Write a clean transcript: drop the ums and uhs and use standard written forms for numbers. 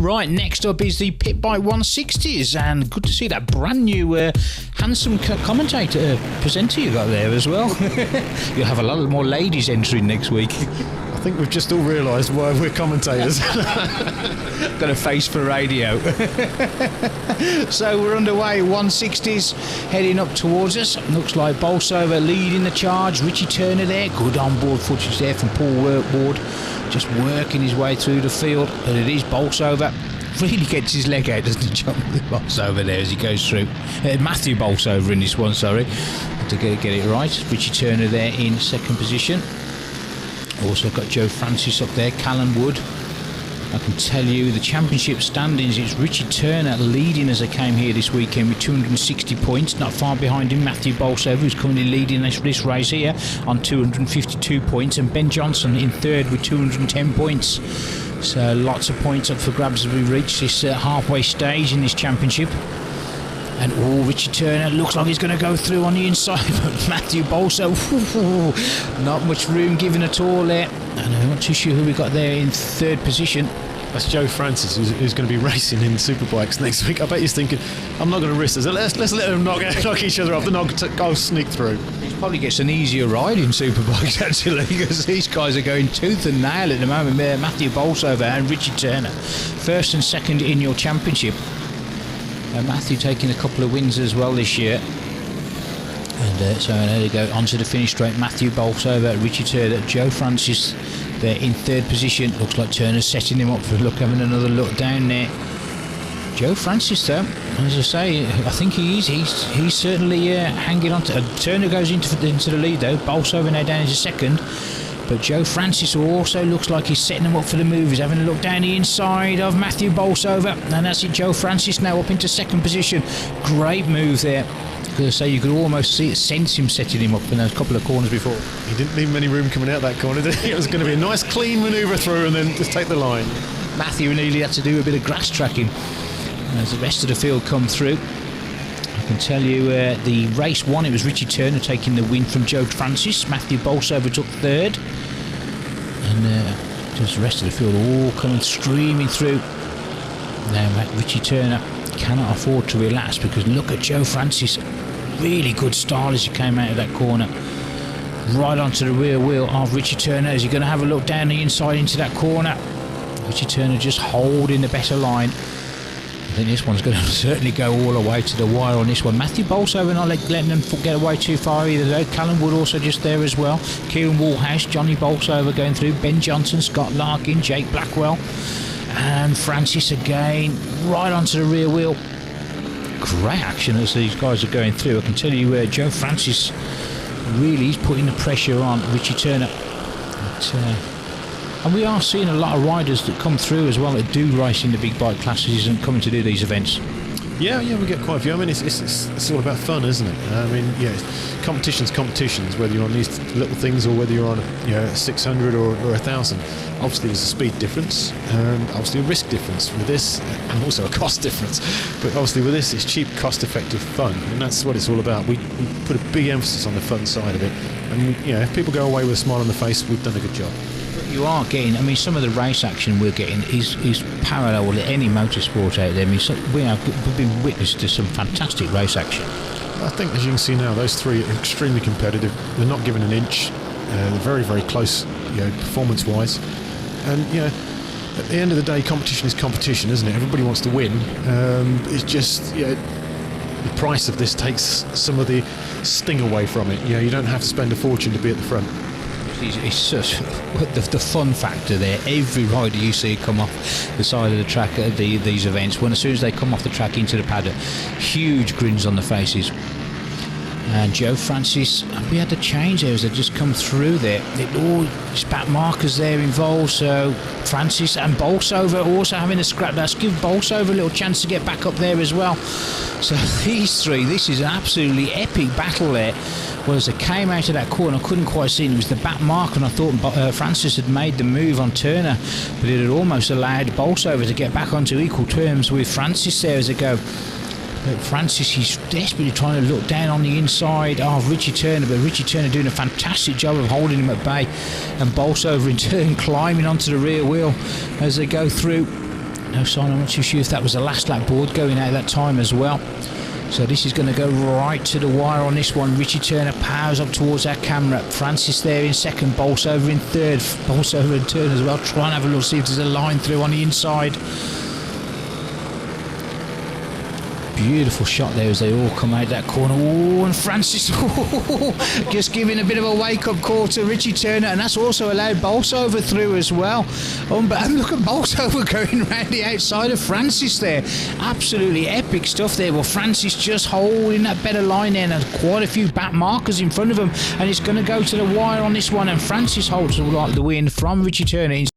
Right, next up is the Pit Bike 160s, and good to see that brand new handsome commentator presenter you got there as well. You'll have a lot more ladies entering next week. I think we've just all realised why we're commentators. Got a face for radio. So we're underway, 160s heading up towards us. Looks like Bolsover leading the charge. Richie Turner there, good on-board footage there from Paul Workward, just working his way through the field. But it is Bolsover. Really gets his leg out, doesn't he, John? Bolsover there as he goes through. Matthew Bolsover in this one, sorry. To get it right. Richie Turner there in second position. Also got Joe Francis up there, Callan Wood. I can tell you the championship standings, it's Richie Turner leading as they came here this weekend with 260 points. Not far behind him, Matthew Bolsover, who's currently leading this race here on 252 points. And Ben Johnson in third with 210 points. So lots of points up for grabs as we reach this halfway stage in this championship. And Richie Turner looks like he's going to go through on the inside, but Matthew Bolsover, not much room given at all there. And I'm not too sure who we got there in third position. That's Joe Francis, who's going to be racing in Superbikes next week. I bet he's thinking, I'm not going to risk this. Let's let them knock each other off. I'll sneak through. He probably gets an easier ride in Superbikes, actually, because these guys are going tooth and nail at the moment. Matthew Bolsover and Richie Turner, first and second in your championship. Matthew taking a couple of wins as well this year. And so there you go, onto the finish straight. Matthew Bolsover, Richie Turner, Joe Francis there in third position. Looks like Turner's setting him up for having another look down there. Joe Francis, though, as I say, I think he's certainly hanging on to. Turner goes into the lead though. Bolsover now down into second. But Joe Francis also looks like he's setting them up for the move. He's having a look down the inside of Matthew Bolsover. And that's it, Joe Francis now up into second position. Great move there. Because I say you could almost sense him setting him up in those couple of corners before. He didn't leave many room coming out that corner, did he? It was going to be a nice clean manoeuvre through and then just take the line. Matthew nearly had to do a bit of grass tracking as the rest of the field come through. I can tell you the race one, it was Richie Turner taking the win from Joe Francis. Matthew Bolsover took third. And just the rest of the field all coming streaming through. Now Richie Turner cannot afford to relax because look at Joe Francis. Really good style as he came out of that corner. Right onto the rear wheel of Richie Turner as you're going to have a look down the inside into that corner. Richie Turner just holding the better line. I think this one's going to certainly go all the way to the wire on this one. Matthew Bolsover not letting them get away too far either though. Callan Wood also just there as well. Kieran Woolhouse, Johnny Bolsover going through. Ben Johnson, Scott Larkin, Jake Blackwell. And Francis again, right onto the rear wheel. Great action as these guys are going through. I can tell you where Joe Francis really is putting the pressure on Richie Turner. And we are seeing a lot of riders that come through as well that do race in the big bike classes and coming to do these events. Yeah, we get quite a few. I mean, it's all about fun, isn't it? I mean, yeah, competitions, whether you're on these little things or whether you're on a 600 or 1,000. Obviously, there's a speed difference, obviously a risk difference with this, and also a cost difference. But obviously, with this, it's cheap, cost-effective fun, and that's what it's all about. We put a big emphasis on the fun side of it, and if people go away with a smile on the face, we've done a good job. You are getting, I mean, some of the race action we're getting is parallel to any motorsport out there. I mean, we've been witness to some fantastic race action. I think, as you can see now, those three are extremely competitive. They're not given an inch. They're very, very close, performance-wise. And, at the end of the day, competition is competition, isn't it? Everybody wants to win. It's just, the price of this takes some of the sting away from it. You don't have to spend a fortune to be at the front. It's just the fun factor there. Every rider you see come off the side of the track at these events, as soon as they come off the track into the paddock, huge grins on the faces. And Joe Francis, we had to change there as they just come through there. It's back markers there involved, so Francis and Bolsover also having a scrap. Let's give Bolsover a little chance to get back up there as well. So these three, this is an absolutely epic battle there. Well, as they came out of that corner, I couldn't quite see it. It was the back marker, and I thought Francis had made the move on Turner, but it had almost allowed Bolsover to get back onto equal terms with Francis there as they go. But Francis, he's desperately trying to look down on the inside of Richie Turner, but Richie Turner doing a fantastic job of holding him at bay, and Bolsover in turn climbing onto the rear wheel as they go through. No sign. I'm not too sure if that was the last lap board going out that time as well. So this is going to go right to the wire on this one. Richie Turner powers up towards our camera. Francis there in second, Bolsover in third. Bolsover and Turner as well. Try and have a look, see if there's a line through on the inside. Beautiful shot there as they all come out that corner. Oh, and Francis just giving a bit of a wake-up call to Richie Turner, and that's also allowed Bolsover through as well. And look at Bolsover going around the outside of Francis there. Absolutely epic stuff there. Well, Francis just holding that better line in, and quite a few back markers in front of him, and it's going to go to the wire on this one, and Francis holds the win from Richie Turner.